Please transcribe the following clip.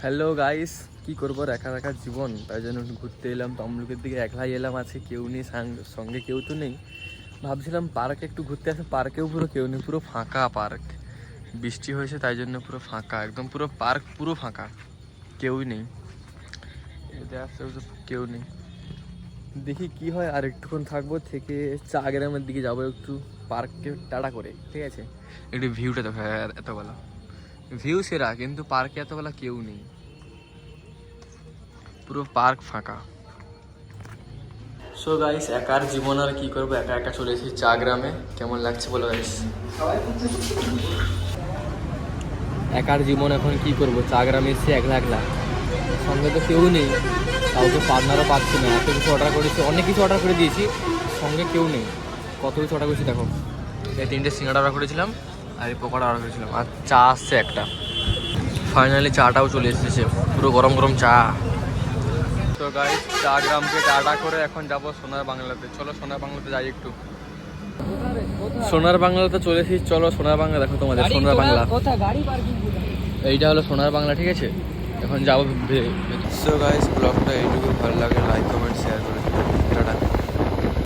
Hello guys, কি করবো, একা একা জীবন, তাই জন্য একটু ঘুরতে এলাম। তমলুকের দিকে একলাই এলাম, আছে কেউ নেই, সঙ্গে কেউ তো নেই। ভাবছিলাম পার্কে একটু ঘুরতে আসে, পার্কেও পুরো কেউ নেই, পুরো ফাঁকা পার্ক। বৃষ্টি হয়েছে তাই জন্য পুরো ফাঁকা, একদম পুরো পার্ক পুরো ফাঁকা, কেউই নেই। কেউ নেই, দেখি কি হয়। আর একটুক্ষণ থাকবো, থেকে চা গ্রামের দিকে যাবো একটু, পার্ককে টাটা করে, ঠিক আছে। একটু ভিউটা দেখো, এতবেলা ভিউ সেরা, কিন্তু পার্কে এতবেলা কেউ নেই, পুরো পার্ক ফাঁকা। সো গাইস, একার জীবন আর কি করবো, একা একা চলে এসেছি চা গ্রামে। কেমন লাগছে বলো গাইস? একার জীবন, এখন কি করবো, চা গ্রামে এসেছি একলা একলা, সঙ্গে তো কেউ নেই, কাউকে পার্টনারও পাচ্ছি না। এত কিছু অর্ডার করেছি, অনেক কিছু অর্ডার করে দিয়েছি, সঙ্গে কেউ নেই। কত কিছু অর্ডার করেছি দেখো, এই 3টে সিঙ্গাড়া অর্ডার করেছিলাম, আর এই পকোড়া অর্ডার করেছিলাম, আর চা আসছে একটা। ফাইনালি চাটাও চলে এসেছে, পুরো গরম গরম চা। তো গাইস, চা গ্রামকে টাটা করে এখন যাব সোনার বাংলাতে। চলো সোনার বাংলাতে যাই একটু। সোনার বাংলাতে চলে এসেছি, চলো সোনার বাংলা দেখো তোমাদের। সোনার বাংলা এইটা হলো সোনার বাংলা, ঠিক আছে। এখন যাবো। সো গাইস, ব্লগটা এইটুকু, ভালো লাগে লাইক কমেন্ট শেয়ার করে টাটা।